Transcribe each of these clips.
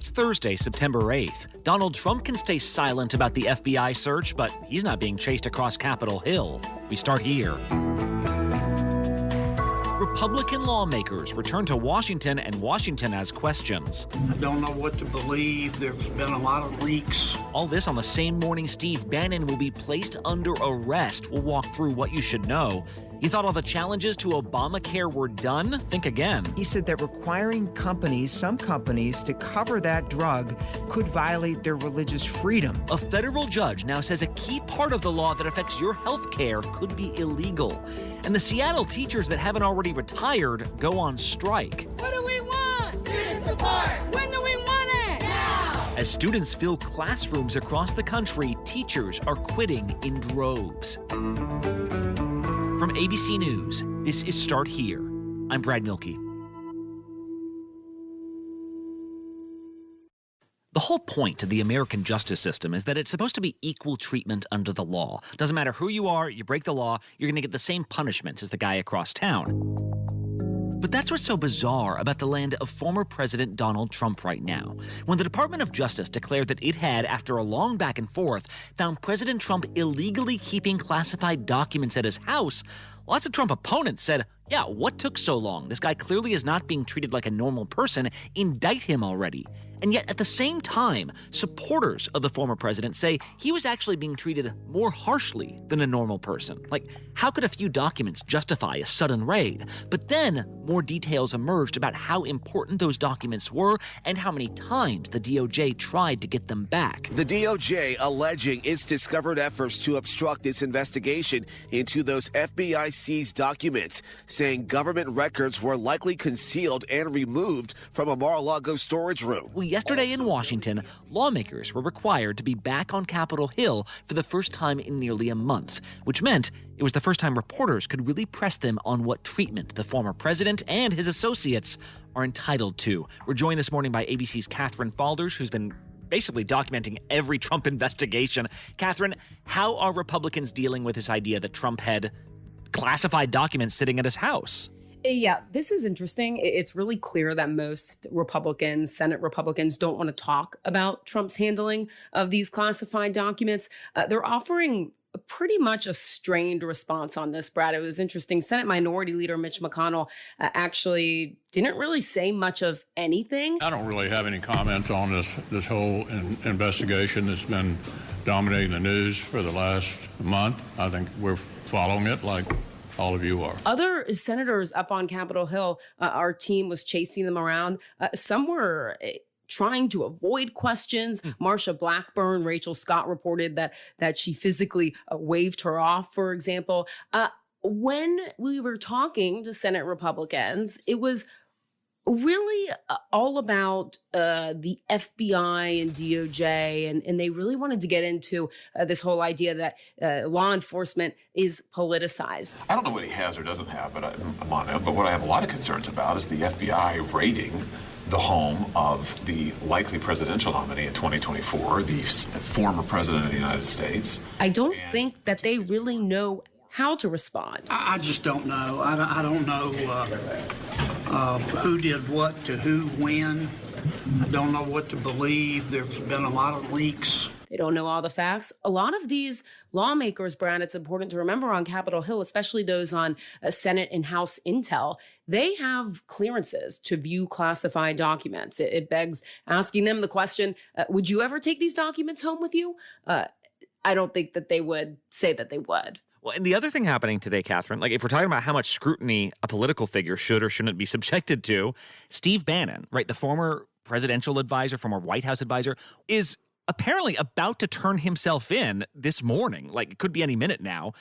It's Thursday, September 8th. Donald Trump can stay silent about the FBI search, but he's not being chased across Capitol Hill. We start here. Republican lawmakers return to Washington, and Washington has questions. I don't know what to believe. There's been a lot of leaks. All this on the same morning Steve Bannon will be placed under arrest. We'll walk through what you should know. You thought all the challenges to Obamacare were done? Think again. He said that requiring some companies, to cover that drug could violate their religious freedom. A federal judge now says a key part of the law that affects your health care could be illegal. And the Seattle teachers that haven't already retired go on strike. What do we want? Student support. When do we want it? Now. As students fill classrooms across the country, teachers are quitting in droves. From ABC News, this is Start Here. I'm Brad Milkey. The whole point of the American justice system is that it's supposed to be equal treatment under the law. Doesn't matter who you are, you break the law, you're going to get the same punishment as the guy across town. But that's what's so bizarre about the land of former President Donald Trump right now. When the Department of Justice declared that it had, after a long back and forth, found President Trump illegally keeping classified documents at his house, lots of Trump opponents said, yeah, what took so long? This guy clearly is not being treated like a normal person. Indict him already. And yet, at the same time, supporters of the former president say he was actually being treated more harshly than a normal person. Like, how could a few documents justify a sudden raid? But then, more details emerged about how important those documents were and how many times the DOJ tried to get them back. The DOJ alleging its discovered efforts to obstruct its investigation into those FBI seized documents, saying government records were likely concealed and removed from a Mar-a-Lago storage room. Well, yesterday in Washington, lawmakers were required to be back on Capitol Hill for the first time in nearly a month, which meant it was the first time reporters could really press them on what treatment the former president and his associates are entitled to. We're joined this morning by ABC's Catherine Falders, who's been basically documenting every Trump investigation. Catherine, how are Republicans dealing with this idea that Trump had classified documents sitting at his house? Yeah, this is interesting. It's really clear that most Republicans, Senate Republicans, don't want to talk about Trump's handling of these classified documents. They're offering pretty much a strained response on this, Brad. It was interesting. Senate Minority Leader Mitch McConnell actually didn't really say much of anything. I don't really have any comments on this whole investigation that's been dominating the news for the last month. I think we're following it like all of you are. Other senators up on Capitol Hill, our team was chasing them around. Some were trying to avoid questions. Marsha Blackburn, Rachel Scott reported that she physically waved her off, for example. When we were talking to Senate Republicans, it was really all about the FBI and DOJ, and they really wanted to get into this whole idea that law enforcement is politicized. I don't know what he has or doesn't have, but what I have a lot of concerns about is the FBI raiding the home of the likely presidential nominee in 2024, the former president of the United States. I don't think that they really know how to respond. I just don't know. I don't know who did what to who when. I don't know what to believe. There's been a lot of leaks. They don't know all the facts. A lot of these lawmakers, Brad, it's important to remember on Capitol Hill, especially those on Senate and House Intel, they have clearances to view classified documents. It begs asking them the question, would you ever take these documents home with you? I don't think that they would say that they would. Well, and the other thing happening today, Catherine, like if we're talking about how much scrutiny a political figure should or shouldn't be subjected to, Steve Bannon, right, the former presidential advisor, former White House advisor, is apparently about to turn himself in this morning. Like, it could be any minute now,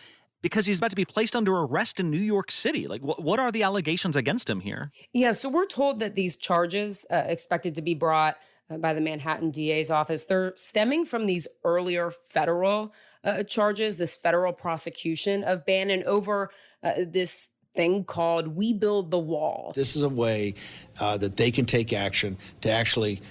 because he's about to be placed under arrest in New York City. Like, what are the allegations against him here? Yeah, so we're told that these charges expected to be brought by the Manhattan DA's office, they're stemming from these earlier federal charges, this federal prosecution of Bannon over this thing called We Build the Wall. This is a way that they can take action to actually,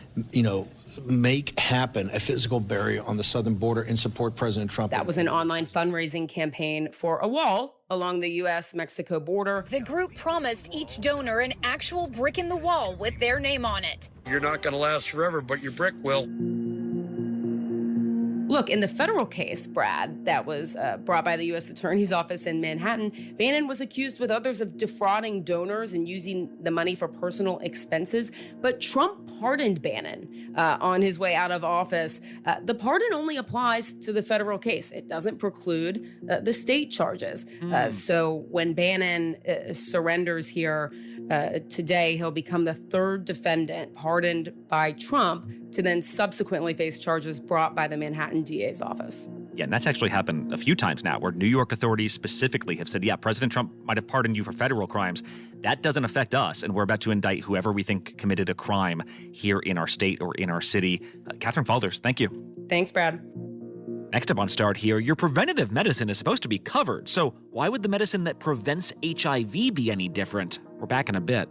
make happen a physical barrier on the southern border and support President Trump. That was an online fundraising campaign for a wall along the U.S.-Mexico border. The group promised each donor an actual brick in the wall with their name on it. You're not going to last forever, but your brick will. Look, in the federal case, Brad, that was brought by the U.S. Attorney's Office in Manhattan, Bannon was accused with others of defrauding donors and using the money for personal expenses. But Trump pardoned Bannon on his way out of office. The pardon only applies to the federal case. It doesn't preclude the state charges. So when Bannon surrenders here today, he'll become the third defendant pardoned by Trump to then subsequently face charges brought by the Manhattan DA's office. Yeah, and that's actually happened a few times now, where New York authorities specifically have said, yeah, President Trump might have pardoned you for federal crimes. That doesn't affect us, and we're about to indict whoever we think committed a crime here in our state or in our city. Catherine Falders, thank you. Thanks, Brad. Next up on Start Here, your preventative medicine is supposed to be covered, so why would the medicine that prevents HIV be any different? We're back in a bit.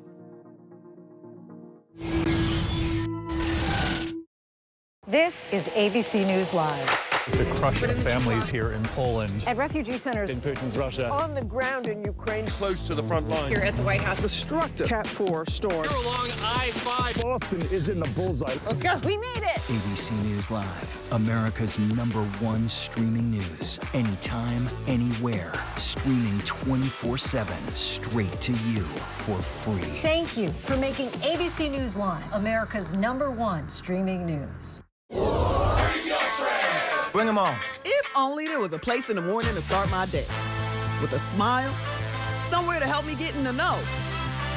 This is ABC News Live. The crush of families here in Poland. At refugee centers in Putin's Russia. On the ground in Ukraine. Close to the front line. Here at the White House. Destructive Cat 4 storm. Here along I-5. Boston is in the bullseye. Let's go. We made it. ABC News Live. America's #1 streaming news. Anytime, anywhere. Streaming 24/7. Straight to you for free. Thank you for making ABC News Live America's #1 streaming news. Bring them on. If only there was a place in the morning to start my day. With a smile, somewhere to help me get in the know.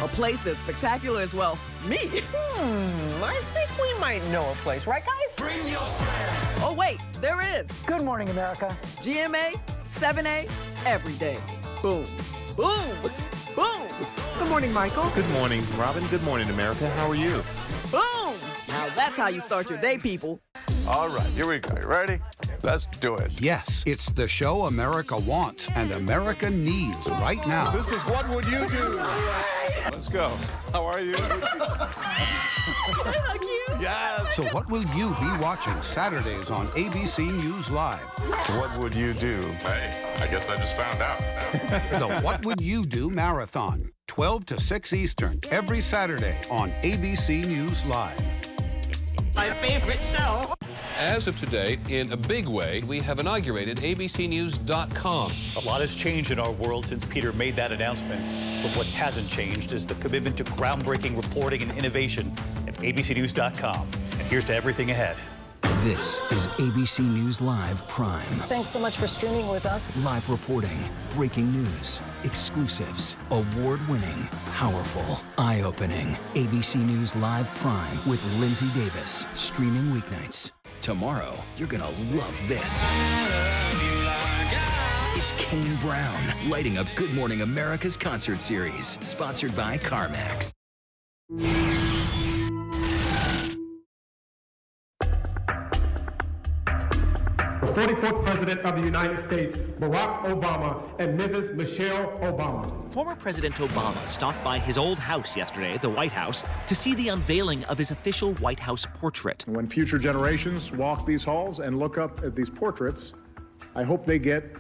A place as spectacular as, well, me. I think we might know a place, right, guys? Bring your friends. Oh, wait, there is. Good morning, America. GMA, 7A, every day. Boom, boom, boom. Good morning, Michael. Good morning, Robin. Good morning, America. How are you? Boom. Now that's how you start your day, people. All right, here we go. You ready? Let's do it. Yes, it's the show America wants and America needs right now. This is What Would You Do? Let's go. How are you? Yes. So what will you be watching Saturdays on ABC News Live? What would you do? Hey, I guess I just found out. The What Would You Do Marathon, 12 to 6 Eastern, every Saturday on ABC News Live. My favorite show. As of today, in a big way, we have inaugurated abcnews.com. A lot has changed in our world since Peter made that announcement. But what hasn't changed is the commitment to groundbreaking reporting and innovation at abcnews.com. And here's to everything ahead. This is ABC News Live Prime. Thanks so much for streaming with us. Live reporting, breaking news, exclusives, award-winning, powerful, eye-opening. ABC News Live Prime with Lindsay Davis. Streaming weeknights. Tomorrow, you're gonna love this. It's Kane Brown, lighting up Good Morning America's concert series, sponsored by CarMax. The 44th President of the United States, Barack Obama, and Mrs. Michelle Obama. Former President Obama stopped by his old house yesterday, the White House, to see the unveiling of his official White House portrait. When future generations walk these halls and look up at these portraits, I hope they get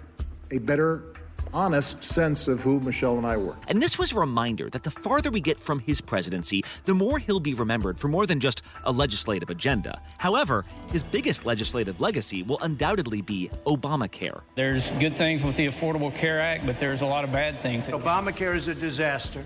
a better, honest sense of who Michelle and I were. And this was a reminder that the farther we get from his presidency, the more he'll be remembered for more than just a legislative agenda. However, his biggest legislative legacy will undoubtedly be Obamacare. There's good things with the Affordable Care Act, but there's a lot of bad things. Obamacare is a disaster.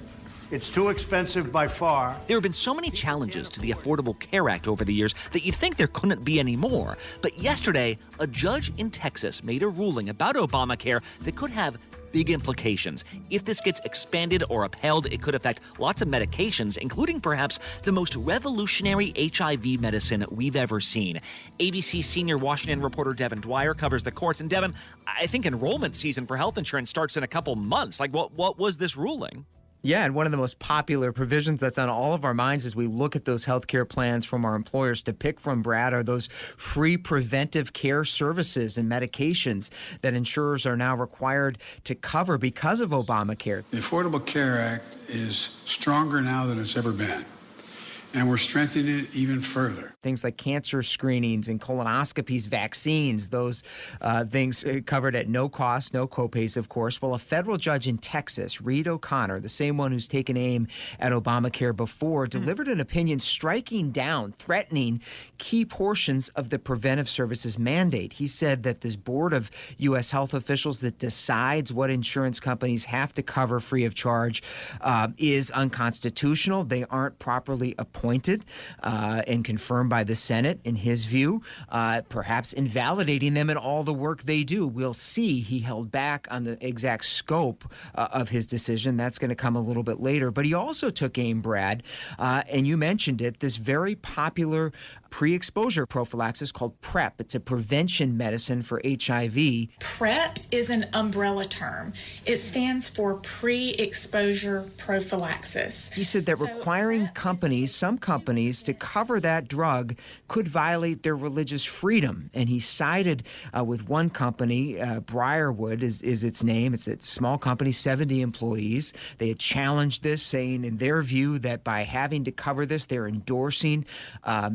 It's too expensive by far. There have been so many challenges to the Affordable Care Act over the years that you'd think there couldn't be any more. But yesterday, a judge in Texas made a ruling about Obamacare that could have big implications. If this gets expanded or upheld, it could affect lots of medications, including perhaps the most revolutionary HIV medicine we've ever seen. ABC senior Washington reporter Devin Dwyer covers the courts. And Devin, I think enrollment season for health insurance starts in a couple months. Like, what was this ruling? Yeah, and one of the most popular provisions that's on all of our minds as we look at those healthcare plans from our employers to pick from, Brad, are those free preventive care services and medications that insurers are now required to cover because of Obamacare. The Affordable Care Act is stronger now than it's ever been. And we're strengthening it even further. Things like cancer screenings and colonoscopies, vaccines, those things covered at no cost, no copays, of course. Well, a federal judge in Texas, Reed O'Connor, the same one who's taken aim at Obamacare before, delivered an opinion striking down, threatening key portions of the preventive services mandate. He said that this board of U.S. health officials that decides what insurance companies have to cover free of charge is unconstitutional. They aren't properly appointed and confirmed by the Senate, in his view, perhaps invalidating them in all the work they do. We'll see. He held back on the exact scope of his decision. That's going to come a little bit later. But he also took aim, Brad, and you mentioned it, this very popular pre-exposure prophylaxis called PrEP. It's a prevention medicine for HIV. PrEP is an umbrella term. It stands for pre-exposure prophylaxis. He said that requiring some companies to cover that drug could violate their religious freedom. And he sided with one company, Briarwood is its name. It's a small company, 70 employees. They had challenged this, saying in their view that by having to cover this, they're endorsing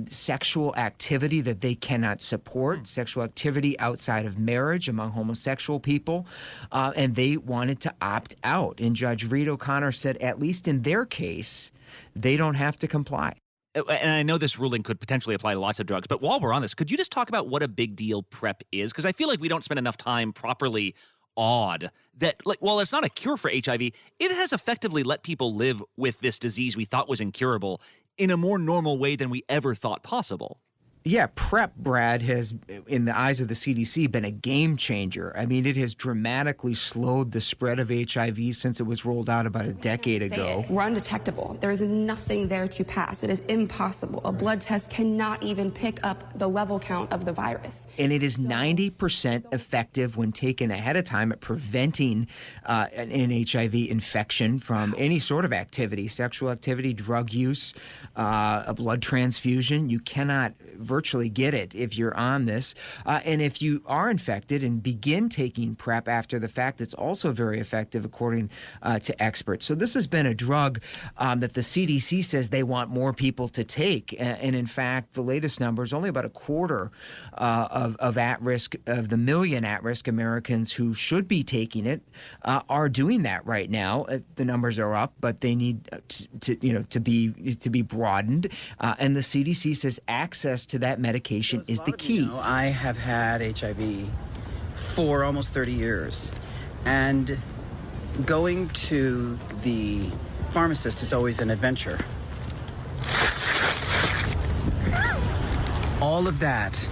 sexual activity that they cannot support, sexual activity outside of marriage among homosexual people, and they wanted to opt out. And Judge Reed O'Connor said, at least in their case, they don't have to comply. And I know this ruling could potentially apply to lots of drugs, but while we're on this, could you just talk about what a big deal PrEP is? Because I feel like we don't spend enough time properly awed that, like, while it's not a cure for HIV, it has effectively let people live with this disease we thought was incurable in a more normal way than we ever thought possible. Yeah, PrEP, Brad, has, in the eyes of the CDC, been a game changer. I mean, it has dramatically slowed the spread of HIV since it was rolled out about a decade ago. We're undetectable. There is nothing there to pass. It is impossible. A blood test cannot even pick up the level count of the virus. And it is 90% effective when taken ahead of time at preventing an HIV infection from any sort of activity, sexual activity, drug use, a blood transfusion. You cannot virtually get it if you're on this. And if you are infected and begin taking PrEP after the fact, it's also very effective according to experts. So this has been a drug that the CDC says they want more people to take. And in fact, the latest numbers, only about a quarter of at-risk, of the million at-risk Americans who should be taking it are doing that right now. The numbers are up, but they need to be broadened. And the CDC says access to that medication is the key. I have had HIV for almost 30 years, and going to the pharmacist is always an adventure. All of that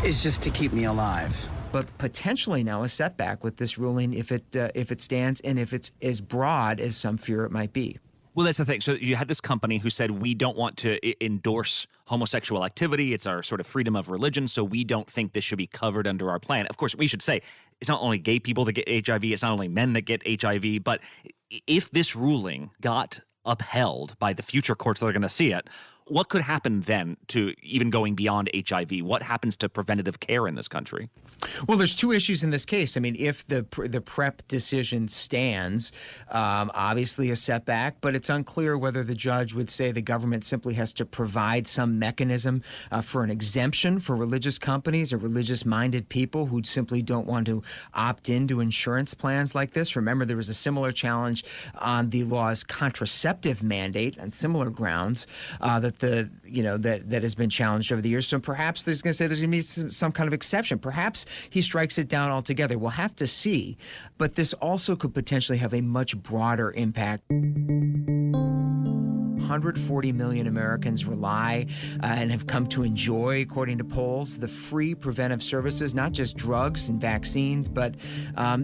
is just to keep me alive. But potentially now a setback with this ruling if it stands and if it's as broad as some fear it might be. Well, that's the thing. So you had this company who said, we don't want to endorse homosexual activity. It's our sort of freedom of religion, so we don't think this should be covered under our plan. Of course, we should say it's not only gay people that get HIV, it's not only men that get HIV, but if this ruling got upheld by the future courts that are going to see it, what could happen then to even going beyond HIV? What happens to preventative care in this country? Well, there's two issues in this case. I mean, if the PrEP decision stands, obviously a setback, but it's unclear whether the judge would say the government simply has to provide some mechanism for an exemption for religious companies or religious-minded people who simply don't want to opt into insurance plans like this. Remember, there was a similar challenge on the law's contraceptive mandate on similar grounds that has been challenged over the years. So perhaps there's going to be some kind of exception. Perhaps he strikes it down altogether. We'll have to see. But this also could potentially have a much broader impact. 140 million Americans rely and have come to enjoy, according to polls, the free preventive services, not just drugs and vaccines, but,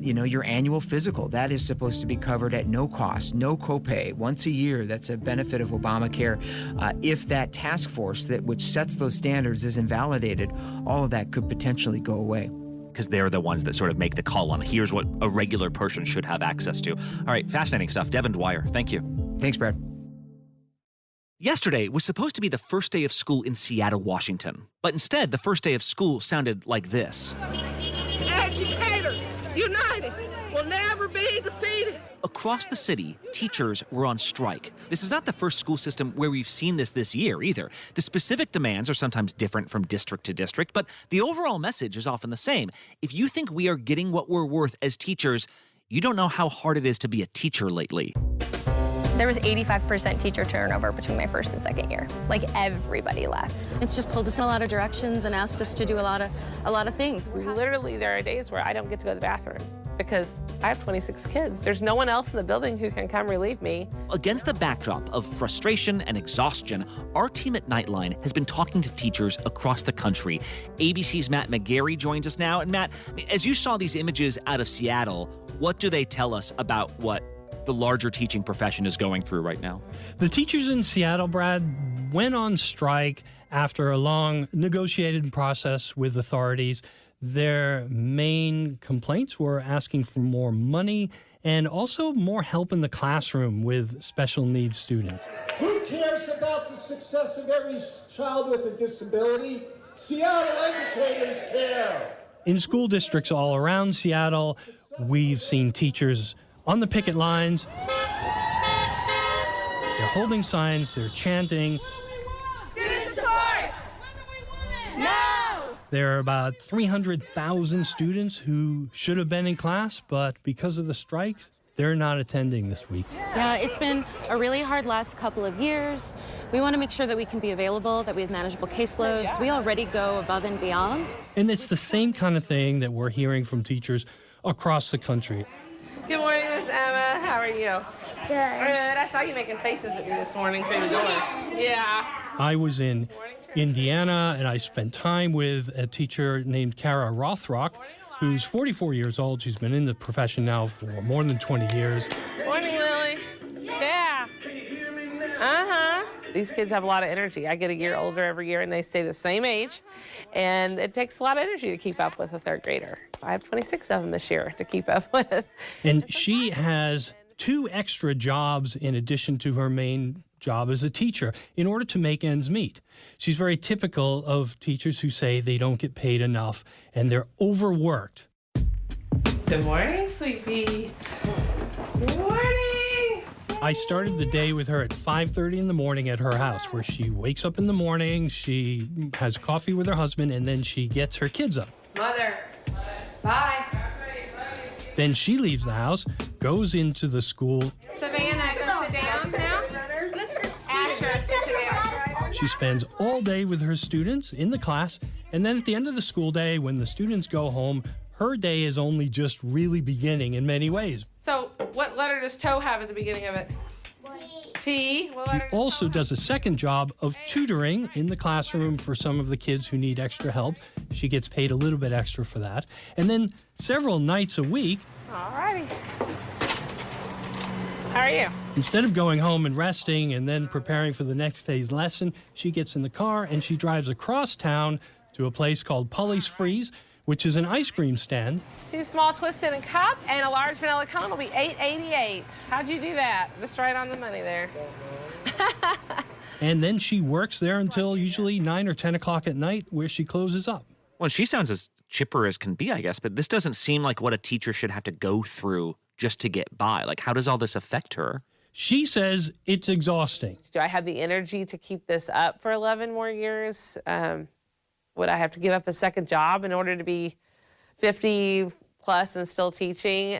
your annual physical. That is supposed to be covered at no cost, no copay, once a year. That's a benefit of Obamacare. If that task force which sets those standards is invalidated, all of that could potentially go away. Because they're the ones that sort of make the call on here's what a regular person should have access to. All right, fascinating stuff. Devin Dwyer, thank you. Thanks, Brad. Yesterday was supposed to be the first day of school in Seattle, Washington. But instead, the first day of school sounded like this. Educators United will never be defeated. A Across the city, teachers were on strike. This is not the first school system where we've seen this year either. The specific demands are sometimes different from district to district, but the overall message is often the same. If you think we are getting what we're worth as teachers, you don't know how hard it is to be a teacher lately. There was 85% teacher turnover between my first and second year. Like, everybody left. It's just pulled us in a lot of directions and asked us to do a lot of things. Literally, there are days where I don't get to go to the bathroom because I have 26 kids. There's no one else in the building who can come relieve me. Against the backdrop of frustration and exhaustion, our team at Nightline has been talking to teachers across the country. ABC's Matt McGarry joins us now. And Matt, as you saw these images out of Seattle, what do they tell us about what the larger teaching profession is going through right now? The teachers in Seattle, Brad, went on strike after a long negotiated process with authorities. Their main complaints were asking for more money and also more help in the classroom with special needs students. Who cares about the success of every child with a disability? Seattle educators care. In school districts all around Seattle, we've seen teachers on the picket lines. They're holding signs, they're chanting. Student supports! No! There are about 300,000 students who should have been in class, but because of the strike, they're not attending this week. Yeah, it's been a really hard last couple of years. We want to make sure that we can be available, that we have manageable caseloads. We already go above and beyond. And it's the same kind of thing that we're hearing from teachers across the country. Good morning, Miss Emma. How are you? Good. I saw you making faces at me this morning through the door. Yeah. I was in Indiana, and I spent time with a teacher named Kara Rothrock, who's 44 years old. She's been in the profession now for more than 20 years. Morning, Lily. Yeah. Uh-huh. These kids have a lot of energy. I get a year older every year, and they stay the same age. And it takes a lot of energy to keep up with a third grader. I have 26 of them this year to keep up with. And she has 2 extra jobs in addition to her main job as a teacher in order to make ends meet. She's very typical of teachers who say they don't get paid enough and they're overworked. Good morning, sweetie. Good morning. I started the day with her at 5:30 in the morning at her house, where she wakes up in the morning, she has coffee with her husband, and then she gets her kids up. Mother, bye. Then she leaves the house, goes into the school. Savannah, go sit down now. Asher, go sit down. She spends all day with her students in the class, and then at the end of the school day, when the students go home, her day is only just really beginning in many ways. So, what letter does toe have at the beginning of it? T. She also does a second job of tutoring in the classroom for some of the kids who need extra help. She gets paid a little bit extra for that. And then several nights a week. All righty. How are you? Instead of going home and resting and then preparing for the next day's lesson, she gets in the car and she drives across town to a place called Pully's Freeze, which is an ice cream stand. 2 small twisted and cup and a large vanilla cone will be $8.88. How'd you do that? Just right on the money there. And then she works there until usually 9 or 10 o'clock at night, where she closes up. Well, she sounds as chipper as can be, I guess, but this doesn't seem like what a teacher should have to go through just to get by. Like, how does all this affect her? She says it's exhausting. Do I have the energy to keep this up for 11 more years? Would I have to give up a second job in order to be 50 plus and still teaching?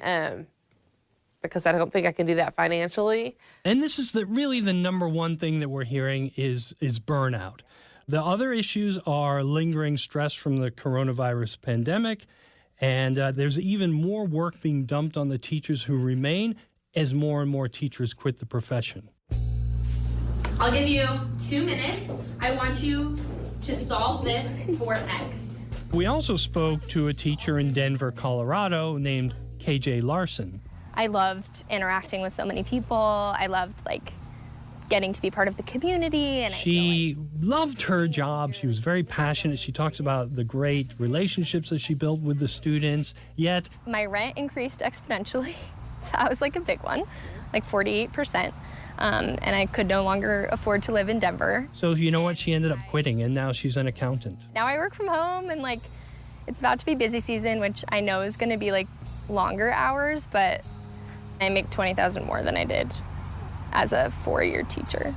Because I don't think I can do that financially. And this is really the number one thing that we're hearing is burnout. The other issues are lingering stress from the coronavirus pandemic, and there's even more work being dumped on the teachers who remain as more and more teachers quit the profession. I'll give you 2 minutes. I want you to solve this for X. We also spoke to a teacher in Denver, Colorado named KJ Larson. I loved interacting with so many people. I loved getting to be part of the community. And she loved her job. She was very passionate. She talks about the great relationships that she built with the students. Yet my rent increased exponentially. So that was a big one, 48%. And I could no longer afford to live in Denver. So you know what? She ended up quitting, and now she's an accountant. Now I work from home, and it's about to be busy season, which I know is going to be longer hours, but I make $20,000 more than I did as a 4-year teacher.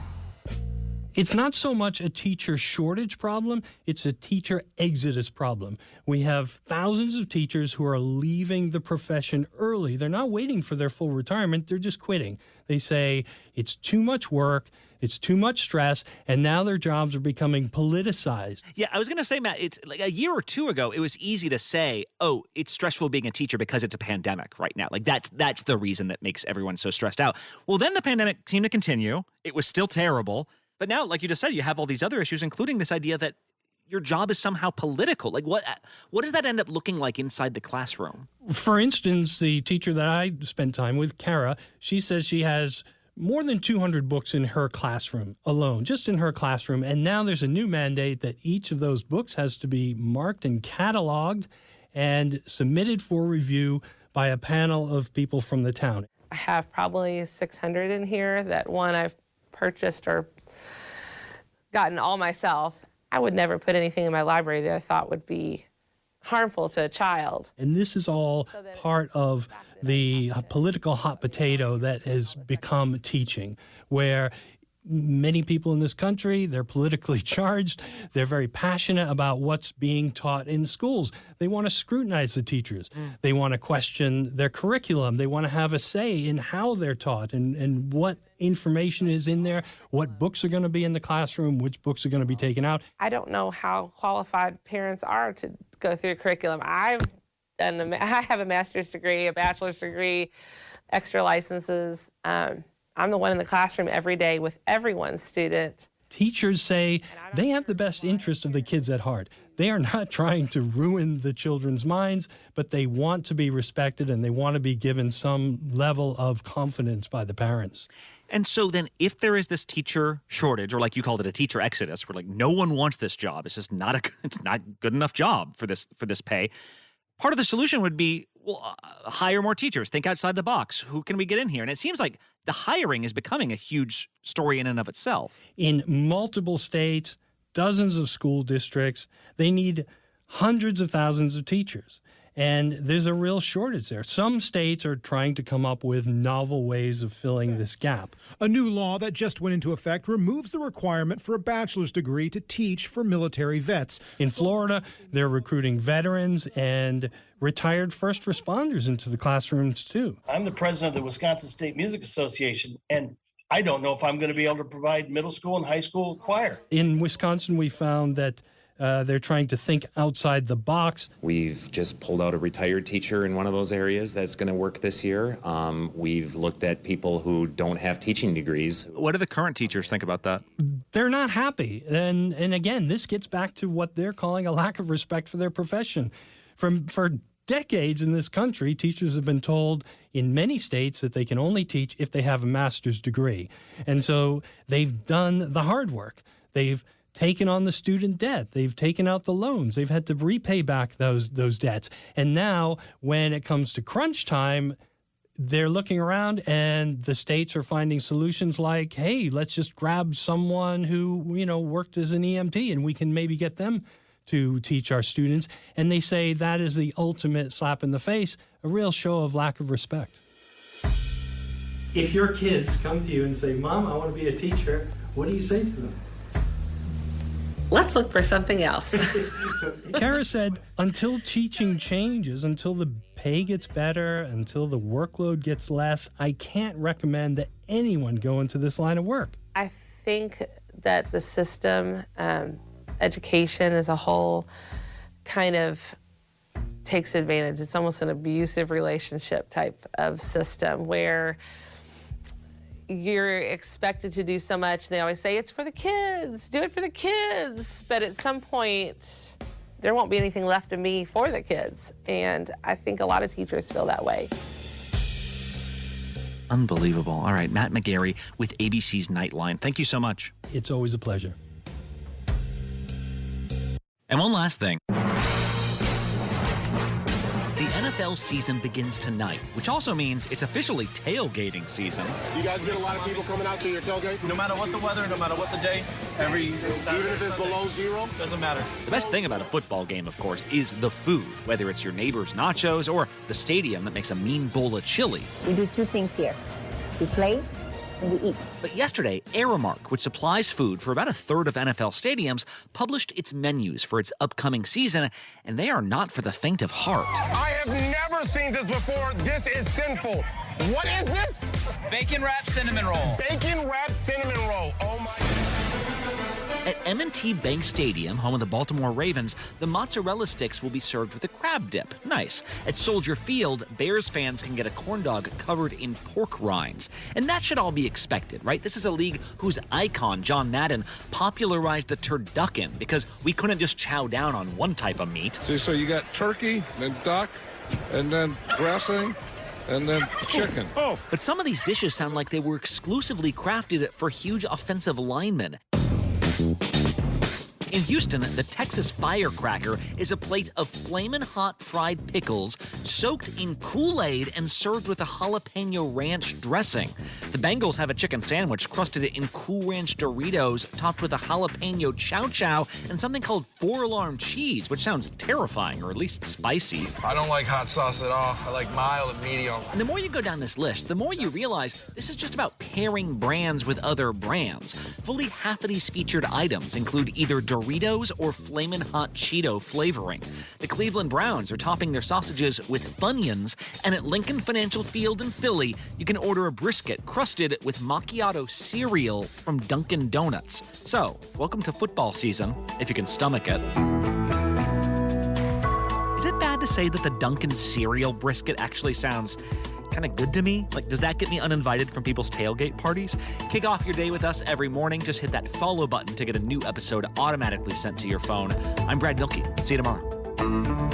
It's not so much a teacher shortage problem, it's a teacher exodus problem. We have thousands of teachers who are leaving the profession early. They're not waiting for their full retirement, they're just quitting. They say it's too much work, it's too much stress, and now their jobs are becoming politicized. Yeah, I was going to say, Matt, it's like a year or two ago, it was easy to say, oh, it's stressful being a teacher because it's a pandemic right now. Like that's the reason that makes everyone so stressed out. Well, then the pandemic seemed to continue. It was still terrible. But now, like you just said, you have all these other issues, including this idea that your job is somehow political. Like what does that end up looking like inside the classroom? For instance, the teacher that I spent time with, Kara, she says she has more than 200 books in her classroom alone, just in her classroom. And now there's a new mandate that each of those books has to be marked and cataloged and submitted for review by a panel of people from the town. I have probably 600 in here that one I've purchased or gotten all myself. I would never put anything in my library that I thought would be harmful to a child. And this is all part of the political hot potato that has become teaching, where many people in this country, they're politically charged. They're very passionate about what's being taught in schools. They want to scrutinize the teachers. They want to question their curriculum. They want to have a say in how they're taught and what information is in there, what books are going to be in the classroom, which books are going to be taken out. I don't know how qualified parents are to go through a curriculum. I have a master's degree, a bachelor's degree, extra licenses. I'm the one in the classroom every day with everyone's student. Teachers say they have the best interest of the kids at heart. They are not trying to ruin the children's minds, but they want to be respected and they want to be given some level of confidence by the parents. And so then if there is this teacher shortage, or like you called it, a teacher exodus, where like no one wants this job, it's just not a good enough job for this pay. Part of the solution would be, well, hire more teachers. Think outside the box. Who can we get in here? And it seems like the hiring is becoming a huge story in and of itself. In multiple states, dozens of school districts, they need hundreds of thousands of teachers. And there's a real shortage there. Some states are trying to come up with novel ways of filling this gap. A new law that just went into effect removes the requirement for a bachelor's degree to teach for military vets. In Florida, they're recruiting veterans and retired first responders into the classrooms, too. I'm the president of the Wisconsin State Music Association, and I don't know if I'm going to be able to provide middle school and high school choir. In Wisconsin, we found that they're trying to think outside the box. We've just pulled out a retired teacher in one of those areas that's going to work this year. We've looked at people who don't have teaching degrees. What do the current teachers think about that? They're not happy. And again, this gets back to what they're calling a lack of respect for their profession. For decades in this country, teachers have been told in many states that they can only teach if they have a master's degree. And so they've done the hard work. They've taken on the student debt. They've taken out the loans. They've had to repay back those debts. And now when it comes to crunch time, they're looking around and the states are finding solutions like, hey, let's just grab someone who, worked as an EMT and we can maybe get them to teach our students. And they say that is the ultimate slap in the face, a real show of lack of respect. If your kids come to you and say, Mom, I want to be a teacher, what do you say to them? Let's look for something else. Kara said, until teaching changes, until the pay gets better, until the workload gets less, I can't recommend that anyone go into this line of work. I think that the system, education as a whole, kind of takes advantage. It's almost an abusive relationship type of system where you're expected to do so much. They always say, it's for the kids, do it for the kids. But at some point, there won't be anything left of me for the kids. And I think a lot of teachers feel that way. Unbelievable. All right, Matt McGarry with ABC's Nightline. Thank you so much. It's always a pleasure. And one last thing. The NFL season begins tonight, which also means it's officially tailgating season. You guys get a lot of people coming out to your tailgate? No matter what the weather, no matter what the day, even if it's below zero? Doesn't matter. The best thing about a football game, of course, is the food, whether it's your neighbor's nachos or the stadium that makes a mean bowl of chili. We do two things here. We play and we eat. But yesterday, Aramark, which supplies food for about a third of NFL stadiums, published its menus for its upcoming season, and they are not for the faint of heart. I have never seen this before. This is sinful. What is this? Bacon wrapped cinnamon roll. Bacon wrapped cinnamon roll. Oh my. At M&T Bank Stadium, home of the Baltimore Ravens, the mozzarella sticks will be served with a crab dip. Nice. At Soldier Field, Bears fans can get a corn dog covered in pork rinds. And that should all be expected, right? This is a league whose icon, John Madden, popularized the turducken because we couldn't just chow down on one type of meat. See, so you got turkey, then duck, and then dressing, and then chicken. But some of these dishes sound like they were exclusively crafted for huge offensive linemen. In Houston, the Texas Firecracker is a plate of flamin' hot fried pickles soaked in Kool-Aid and served with a jalapeno ranch dressing. The Bengals have a chicken sandwich crusted in Cool Ranch Doritos topped with a jalapeno chow chow and something called four-alarm cheese, which sounds terrifying or at least spicy. I don't like hot sauce at all. I like mild and medium. And the more you go down this list, the more you realize this is just about pairing brands with other brands. Fully half of these featured items include either Doritos or Flamin' Hot Cheeto flavoring. The Cleveland Browns are topping their sausages with Funyuns, and at Lincoln Financial Field in Philly, you can order a brisket crusted with macchiato cereal from Dunkin' Donuts. So, welcome to football season, if you can stomach it. Is it bad to say that the Dunkin' cereal brisket actually sounds kind of good to me? Like, does that get me uninvited from people's tailgate parties? Kick off your day with us every morning. Just hit that follow button to get a new episode automatically sent to your phone. I'm Brad Milkey. See you tomorrow.